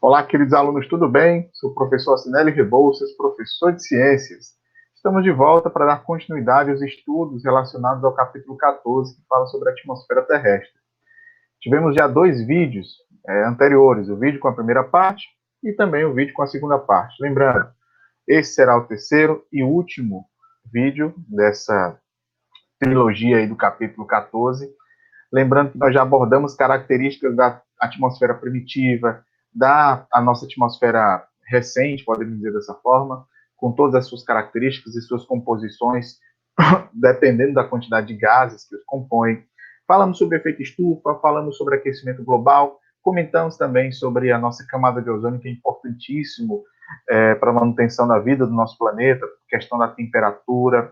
Olá, queridos alunos, tudo bem? Sou o professor Acinelli Rebouças, professor de Ciências. Estamos de volta para dar continuidade aos estudos relacionados ao capítulo 14, que fala sobre a atmosfera terrestre. Tivemos já dois vídeos anteriores, o vídeo com a primeira parte e também o vídeo com a segunda parte. Lembrando, esse será o terceiro e último vídeo dessa trilogia aí do capítulo 14. Lembrando que nós já abordamos características da atmosfera primitiva, a nossa atmosfera recente, podemos dizer dessa forma, com todas as suas características e suas composições, dependendo da quantidade de gases que os compõem. Falamos sobre efeito estufa, falamos sobre aquecimento global, comentamos também sobre a nossa camada de ozônio, que é importantíssimo para a manutenção da vida do nosso planeta, questão da temperatura,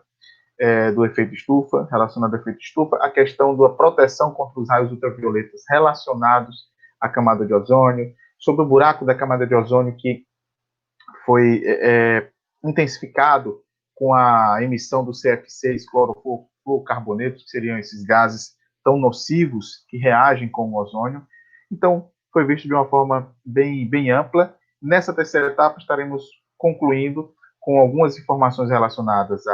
do efeito estufa, relacionado ao efeito estufa, a questão da proteção contra os raios ultravioletas relacionados à camada de ozônio, sobre o buraco da camada de ozônio que foi intensificado com a emissão do CF6, clorofluorcarbonetos, que seriam esses gases tão nocivos que reagem com o ozônio. Então, foi visto de uma forma bem ampla. Nessa terceira etapa, estaremos concluindo com algumas informações relacionadas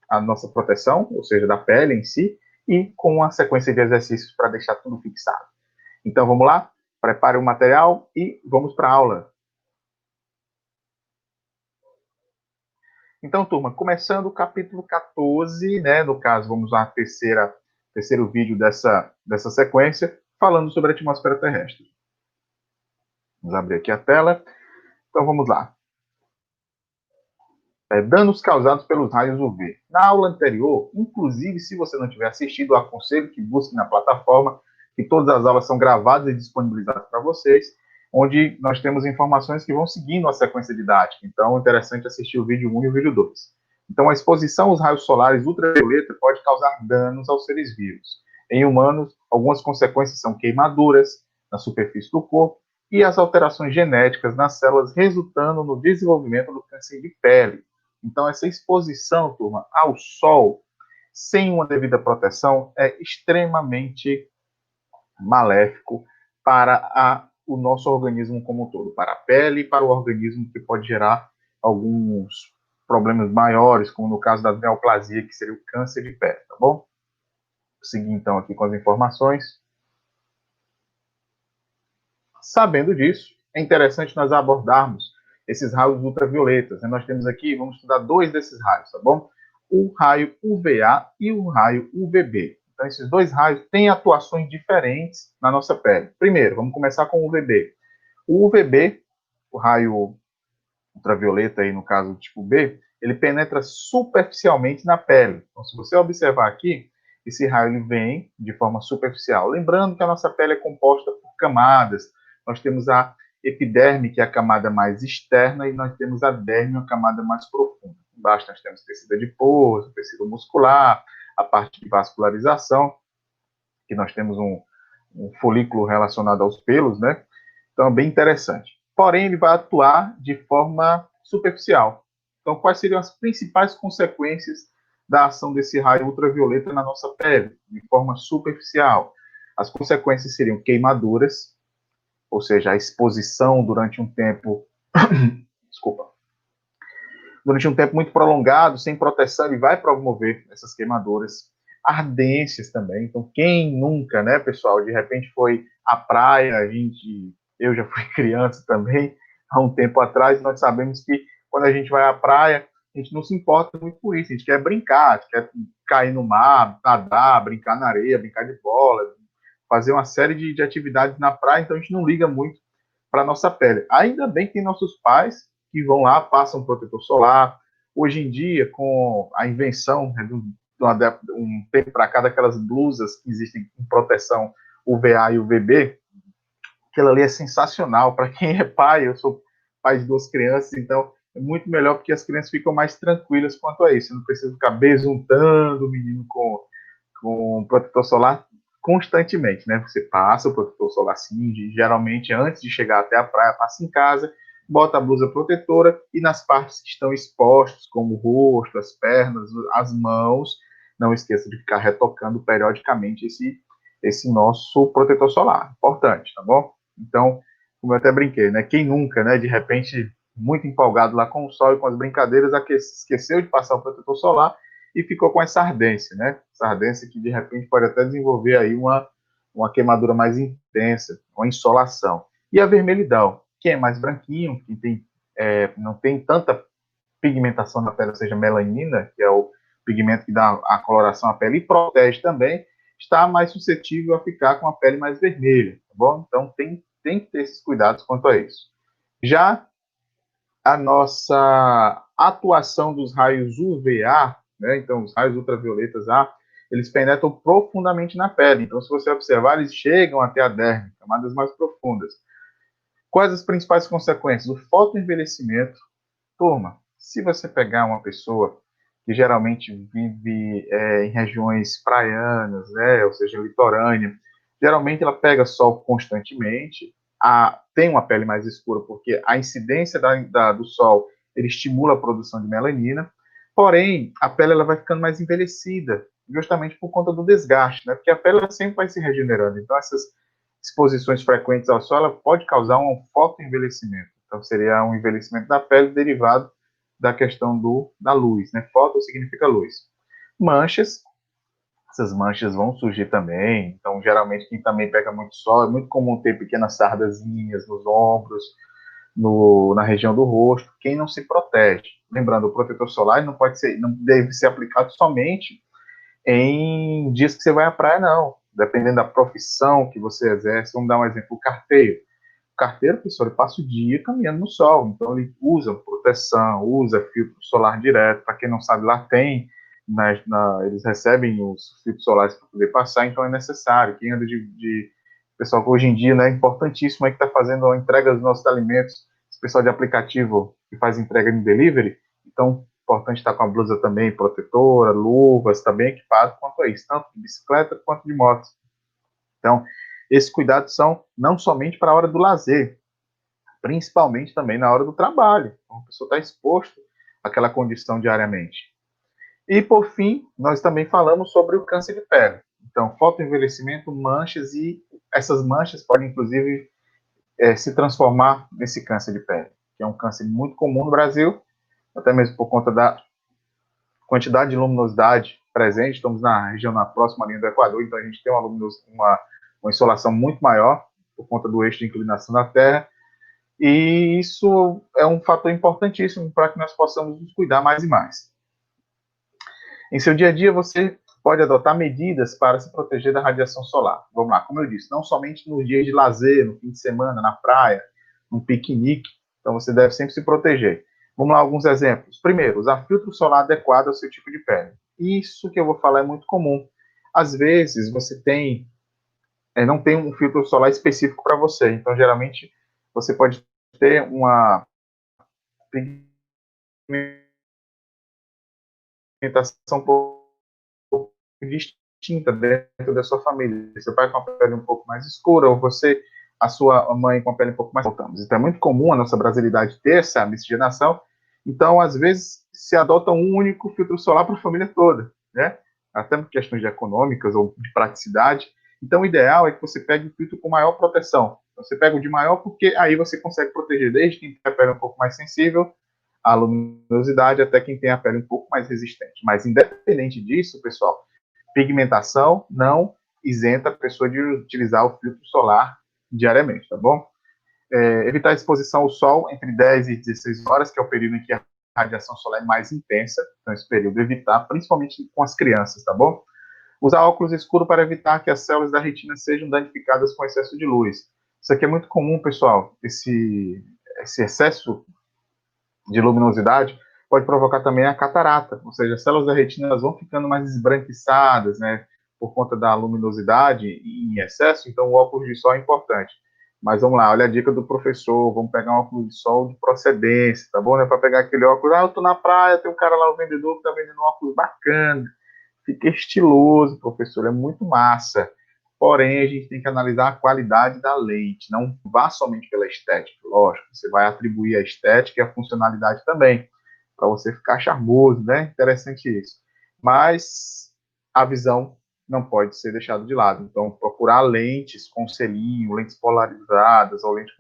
a nossa proteção, ou seja, da pele em si, e com uma sequência de exercícios para deixar tudo fixado. Então, vamos lá? Prepare o material e vamos para a aula. Então, turma, começando o capítulo 14, né, no caso, vamos lá, terceiro vídeo dessa sequência, falando sobre a atmosfera terrestre. Vamos abrir aqui a tela. Então, vamos lá. Danos causados pelos raios UV. Na aula anterior, inclusive, se você não tiver assistido, eu aconselho que busque na plataforma, que todas as aulas são gravadas e disponibilizadas para vocês, onde nós temos informações que vão seguindo a sequência didática. Então, é interessante assistir o vídeo 1 e o vídeo 2. Então, a exposição aos raios solares ultravioleta pode causar danos aos seres vivos. Em humanos, algumas consequências são queimaduras na superfície do corpo e as alterações genéticas nas células, resultando no desenvolvimento do câncer de pele. Então, essa exposição, turma, ao sol, sem uma devida proteção, é extremamente maléfico para o nosso organismo como um todo, para a pele e para o organismo, que pode gerar alguns problemas maiores, como no caso da neoplasia, que seria o câncer de pele, tá bom? Vou seguir, então, aqui com as informações. Sabendo disso, é interessante nós abordarmos esses raios ultravioletas. Nós temos aqui, vamos estudar dois desses raios, tá bom? O raio UVA e o raio UVB. Então, esses dois raios têm atuações diferentes na nossa pele. Primeiro, vamos começar com o UVB. O UVB, o raio ultravioleta, aí no caso tipo B, ele penetra superficialmente na pele. Então, se você observar aqui, esse raio ele vem de forma superficial. Lembrando que a nossa pele é composta por camadas. Nós temos a epiderme, que é a camada mais externa, e nós temos a derme, a camada mais profunda. Embaixo nós temos tecido adiposo, tecido muscular, a parte de vascularização, que nós temos um folículo relacionado aos pelos, né? Então, é bem interessante. Porém, ele vai atuar de forma superficial. Então, quais seriam as principais consequências da ação desse raio ultravioleta na nossa pele, de forma superficial? As consequências seriam queimaduras, ou seja, a exposição durante um tempo, durante um tempo muito prolongado, sem proteção, ele vai promover essas queimaduras. Ardências também. Então, quem nunca, né, pessoal, de repente foi à praia, eu já fui criança também, há um tempo atrás, nós sabemos que quando a gente vai à praia, a gente não se importa muito com isso, a gente quer brincar, a gente quer cair no mar, nadar, brincar na areia, brincar de bola, fazer uma série de atividades na praia, então a gente não liga muito para a nossa pele. Ainda bem que tem nossos pais que vão lá, passam protetor solar. Hoje em dia, com a invenção, né, um tempo para cá, daquelas blusas que existem com proteção UVA e UVB, aquilo ali é sensacional. Para quem é pai, eu sou pai de duas crianças, então é muito melhor porque as crianças ficam mais tranquilas quanto a isso. Não precisa ficar besuntando o menino com protetor solar constantemente, né? Você passa o protetor solar assim, geralmente antes de chegar até a praia, passa em casa, bota a blusa protetora e nas partes que estão expostas, como o rosto, as pernas, as mãos, não esqueça de ficar retocando periodicamente esse nosso protetor solar. Importante, tá bom? Então, como eu até brinquei, né? Quem nunca, né? De repente, muito empolgado lá com o sol e com as brincadeiras, esqueceu de passar o protetor solar e ficou com essa ardência, né? Essa ardência que de repente pode até desenvolver aí uma queimadura mais intensa, uma insolação. E a vermelhidão, quem é mais branquinho, quem tem, não tem tanta pigmentação na pele, ou seja, melanina, que é o pigmento que dá a coloração à pele e protege também, está mais suscetível a ficar com a pele mais vermelha, tá bom? Então tem que ter esses cuidados quanto a isso. Já a nossa atuação dos raios UVA, né? Então os raios ultravioletas A, eles penetram profundamente na pele. Então, se você observar, eles chegam até a derme, camadas mais profundas. Quais as principais consequências? O fotoenvelhecimento. Turma, se você pegar uma pessoa que geralmente vive em regiões praianas, né, ou seja, litorânea, geralmente ela pega sol constantemente, tem uma pele mais escura porque a incidência do sol ele estimula a produção de melanina, porém a pele ela vai ficando mais envelhecida, justamente por conta do desgaste, né, porque a pele ela sempre vai se regenerando, então essas exposições frequentes ao sol ela pode causar um fotoenvelhecimento. Então, seria um envelhecimento da pele derivado da questão da luz, né? Foto significa luz. Manchas, essas manchas vão surgir também. Então, geralmente, quem também pega muito sol, é muito comum ter pequenas sardazinhas nos ombros, na região do rosto. Quem não se protege? Lembrando, o protetor solar não deve ser aplicado somente em dias que você vai à praia, não. Dependendo da profissão que você exerce. Vamos dar um exemplo, o carteiro. O carteiro, pessoal, ele passa o dia caminhando no sol, então ele usa proteção, usa filtro solar direto. Para quem não sabe, lá tem, eles recebem os filtros solares para poder passar, então é necessário. Quem anda pessoal que hoje em dia, né, é importantíssimo aí que está fazendo a entrega dos nossos alimentos, esse pessoal de aplicativo que faz entrega de delivery, então é importante estar com a blusa também protetora, luvas, está bem equipado quanto a isso, tanto de bicicleta quanto de moto. Então, esses cuidados são não somente para a hora do lazer, principalmente também na hora do trabalho. Então, a pessoa está exposto àquela condição diariamente. E, por fim, nós também falamos sobre o câncer de pele. Então, fotoenvelhecimento, manchas, e essas manchas podem, inclusive, se transformar nesse câncer de pele, que é um câncer muito comum no Brasil, até mesmo por conta da quantidade de luminosidade presente. Estamos na região, na próxima linha do Equador, então a gente tem uma insolação muito maior por conta do eixo de inclinação da Terra, e isso é um fator importantíssimo para que nós possamos nos cuidar mais e mais. Em seu dia a dia, você pode adotar medidas para se proteger da radiação solar. Vamos lá, como eu disse, não somente nos dias de lazer, no fim de semana, na praia, num piquenique, então você deve sempre se proteger. Vamos lá, alguns exemplos. Primeiro, usar filtro solar adequado ao seu tipo de pele. Isso que eu vou falar é muito comum. Às vezes, você não tem um filtro solar específico para você, então geralmente você pode ter uma pigmentação um pouco distinta dentro da sua família. Seu pai com a pele um pouco mais escura, ou você, a sua mãe com a pele um pouco mais voltamos. Então é muito comum a nossa brasilidade ter essa miscigenação. Então, às vezes, se adota um único filtro solar para a família toda, né? Até por questões econômicas ou de praticidade. Então, o ideal é que você pegue o filtro com maior proteção. Você pega o de maior porque aí você consegue proteger desde quem tem a pele um pouco mais sensível a luminosidade até quem tem a pele um pouco mais resistente. Mas, independente disso, pessoal, pigmentação não isenta a pessoa de utilizar o filtro solar diariamente, tá bom? Evitar a exposição ao sol entre 10 e 16 horas, que é o período em que a radiação solar é mais intensa. Então, esse período evitar, principalmente com as crianças, tá bom? Usar óculos escuros para evitar que as células da retina sejam danificadas com excesso de luz. Isso aqui é muito comum, pessoal. Esse excesso de luminosidade pode provocar também a catarata, ou seja, as células da retina elas vão ficando mais esbranquiçadas, né, por conta da luminosidade em excesso, então o óculos de sol é importante. Mas vamos lá, olha a dica do professor, vamos pegar um óculos de sol de procedência, tá bom? Não é para pegar aquele óculos, eu tô na praia, tem um cara lá, o vendedor, que tá vendendo um óculos bacana, fica estiloso, professor, é muito massa. Porém, a gente tem que analisar a qualidade da lente, não vá somente pela estética, lógico, você vai atribuir a estética e a funcionalidade também, para você ficar charmoso, né? Interessante isso. Mas a visão não pode ser deixado de lado. Então, procurar lentes com selinho, lentes polarizadas, ou lentes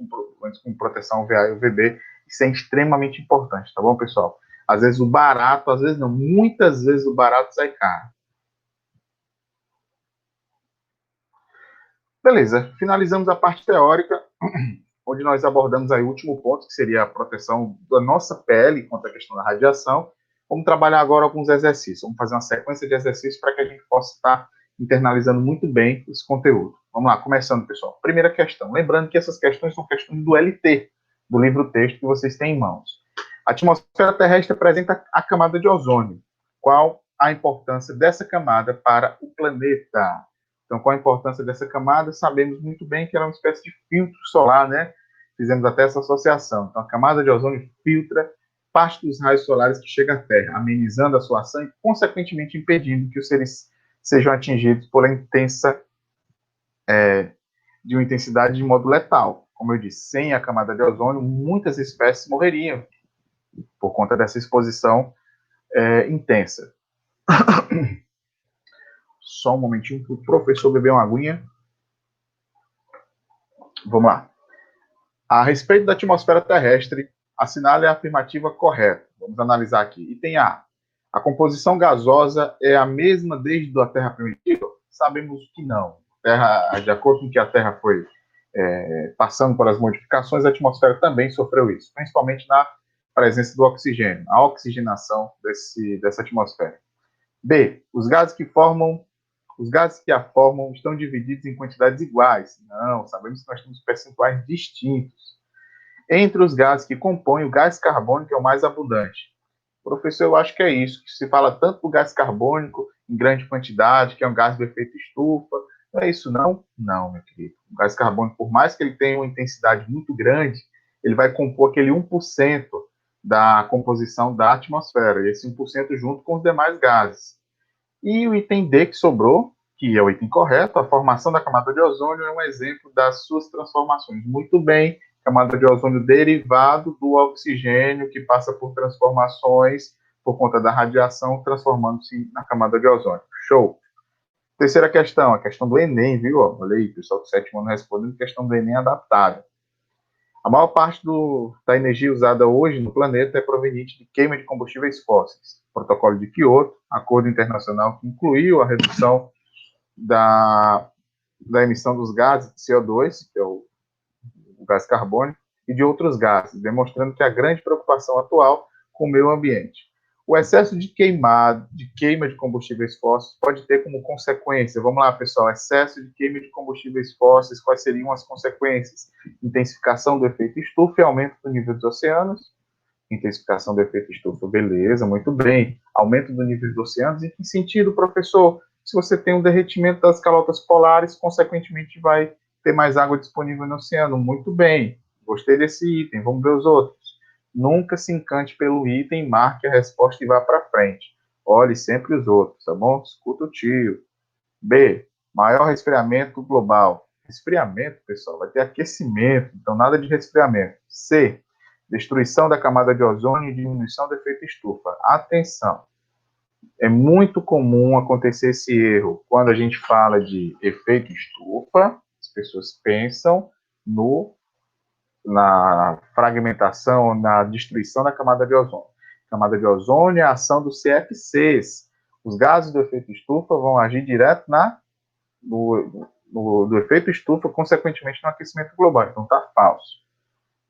com proteção UVA e UVB, isso é extremamente importante, tá bom, pessoal? Às vezes o barato, às vezes não, muitas vezes o barato sai caro. Beleza, finalizamos a parte teórica, onde nós abordamos aí o último ponto, que seria a proteção da nossa pele contra a questão da radiação. Vamos trabalhar agora alguns exercícios. Vamos fazer uma sequência de exercícios para que a gente possa estar internalizando muito bem esse conteúdo. Vamos lá, começando, pessoal. Primeira questão. Lembrando que essas questões são questões do LT, do livro-texto que vocês têm em mãos. A atmosfera terrestre apresenta a camada de ozônio. Qual a importância dessa camada para o planeta? Então, qual a importância dessa camada? Sabemos muito bem que ela é uma espécie de filtro solar, né? Fizemos até essa associação. Então, a camada de ozônio filtra parte dos raios solares que chegam à Terra, amenizando a sua ação e, consequentemente, impedindo que os seres sejam atingidos por de uma intensidade de modo letal. Como eu disse, sem a camada de ozônio, muitas espécies morreriam por conta dessa exposição intensa. Só um momentinho para o professor beber uma aguinha. Vamos lá. A respeito da atmosfera terrestre, assinale a afirmativa correta. Vamos analisar aqui. Item A. A composição gasosa é a mesma desde a Terra primitiva? Sabemos que não. De acordo com que a Terra foi passando por as modificações, a atmosfera também sofreu isso, principalmente na presença do oxigênio, a oxigenação dessa atmosfera. B. Os gases que a formam estão divididos em quantidades iguais? Não, sabemos que nós temos percentuais distintos. Entre os gases que compõem, o gás carbônico é o mais abundante. Professor, eu acho que é isso, que se fala tanto do gás carbônico em grande quantidade, que é um gás do efeito estufa. Não é isso, não? Não, meu querido. O gás carbônico, por mais que ele tenha uma intensidade muito grande, ele vai compor aquele 1% da composição da atmosfera, e esse 1% junto com os demais gases. E o item D que sobrou, que é o item correto, a formação da camada de ozônio é um exemplo das suas transformações. Muito bem, camada de ozônio derivado do oxigênio que passa por transformações por conta da radiação, transformando-se na camada de ozônio. Show! Terceira questão, a questão do Enem, viu? Olha aí, pessoal do sétimo ano respondendo, questão do Enem adaptada. A maior parte da energia usada hoje no planeta é proveniente de queima de combustíveis fósseis. O Protocolo de Quioto, acordo internacional que incluiu a redução da emissão dos gases de CO2, que é o gás carbônico, e de outros gases, demonstrando que a grande preocupação atual com o meio ambiente. O excesso de queima de combustíveis fósseis pode ter como consequência, vamos lá, pessoal, excesso de queima de combustíveis fósseis, quais seriam as consequências? Intensificação do efeito estufa e aumento do nível dos oceanos. Intensificação do efeito estufa, beleza, muito bem. Aumento do nível dos oceanos, em que sentido, professor? Se você tem um derretimento das calotas polares, consequentemente vai ter mais água disponível no oceano. Muito bem, gostei desse item, vamos ver os outros. Nunca se encante pelo item, marque a resposta e vá para frente. Olhe sempre os outros, tá bom? Escuta o tio. B. Maior resfriamento global. Resfriamento, pessoal, vai ter aquecimento, então nada de resfriamento. C. Destruição da camada de ozônio e diminuição do efeito estufa. Atenção! É muito comum acontecer esse erro quando a gente fala de efeito estufa, as pessoas pensam na fragmentação, na destruição da camada de ozônio. Camada de ozônio é a ação dos CFCs. Os gases do efeito estufa vão agir direto do efeito estufa, consequentemente no aquecimento global. Então está falso.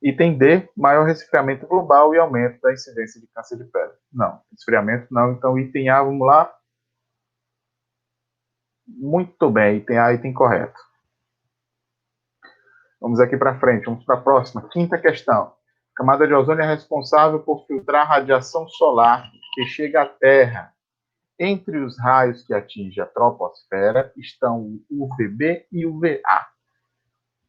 Item D, maior resfriamento global e aumento da incidência de câncer de pele. Não, resfriamento não. Então, item A, vamos lá. Muito bem, item A, item correto. Vamos aqui para frente, vamos para a próxima. Quinta questão. A camada de ozônio é responsável por filtrar a radiação solar que chega à Terra. Entre os raios que atingem a troposfera estão o UVB e o UVA.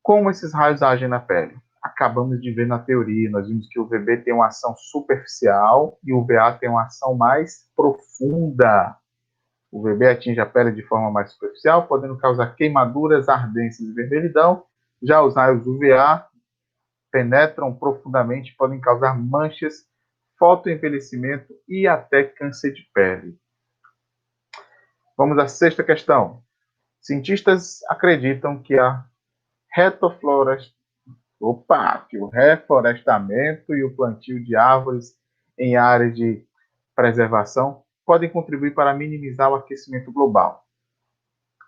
Como esses raios agem na pele? Acabamos de ver na teoria, nós vimos que o UVB tem uma ação superficial e o UVA tem uma ação mais profunda. O UVB atinge a pele de forma mais superficial, podendo causar queimaduras, ardências e vermelhidão. Já os raios UVA penetram profundamente, podem causar manchas, fotoenvelhecimento e até câncer de pele. Vamos à sexta questão. Cientistas acreditam que que o reflorestamento e o plantio de árvores em áreas de preservação podem contribuir para minimizar o aquecimento global.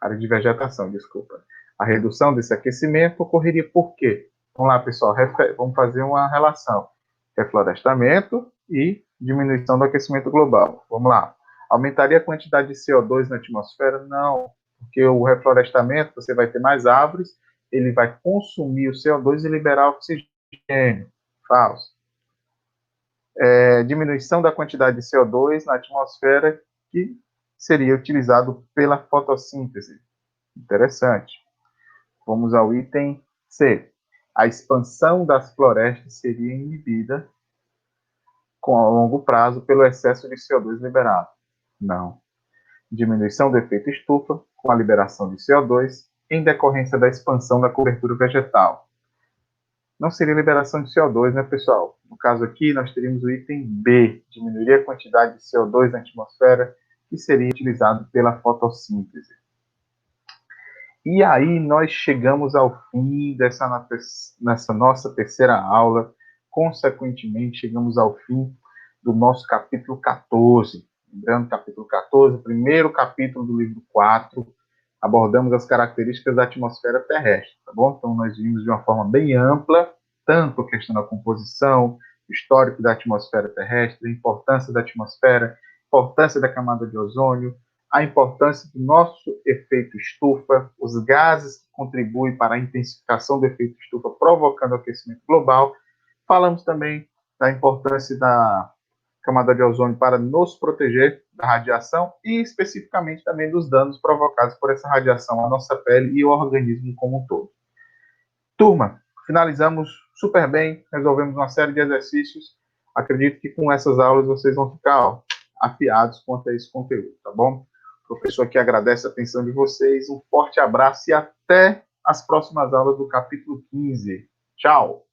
Área de vegetação, desculpa. A redução desse aquecimento ocorreria por quê? Vamos lá, pessoal, vamos fazer uma relação. Reflorestamento e diminuição do aquecimento global. Vamos lá. Aumentaria a quantidade de CO2 na atmosfera? Não, porque o reflorestamento, você vai ter mais árvores, ele vai consumir o CO2 e liberar oxigênio. Falso. Diminuição da quantidade de CO2 na atmosfera que seria utilizado pela fotossíntese. Interessante. Vamos ao item C. A expansão das florestas seria inibida a longo prazo pelo excesso de CO2 liberado. Não. Diminuição do efeito estufa com a liberação de CO2 em decorrência da expansão da cobertura vegetal. Não seria liberação de CO2, né, pessoal? No caso aqui, nós teríamos o item B, diminuiria a quantidade de CO2 na atmosfera que seria utilizado pela fotossíntese. E aí nós chegamos ao fim nessa nossa terceira aula, consequentemente chegamos ao fim do nosso capítulo 14. Lembrando, capítulo 14, primeiro capítulo do livro 4, abordamos as características da atmosfera terrestre, tá bom? Então nós vimos de uma forma bem ampla, tanto a questão da composição, histórico da atmosfera terrestre, a importância da atmosfera, importância da camada de ozônio, a importância do nosso efeito estufa, os gases que contribuem para a intensificação do efeito estufa, provocando o aquecimento global. Falamos também da importância da camada de ozônio para nos proteger da radiação e especificamente também dos danos provocados por essa radiação à nossa pele e ao organismo como um todo. Turma, finalizamos super bem, resolvemos uma série de exercícios. Acredito que com essas aulas vocês vão ficar afiados quanto a esse conteúdo, tá bom? O professor aqui agradece a atenção de vocês, um forte abraço e até as próximas aulas do capítulo 15. Tchau!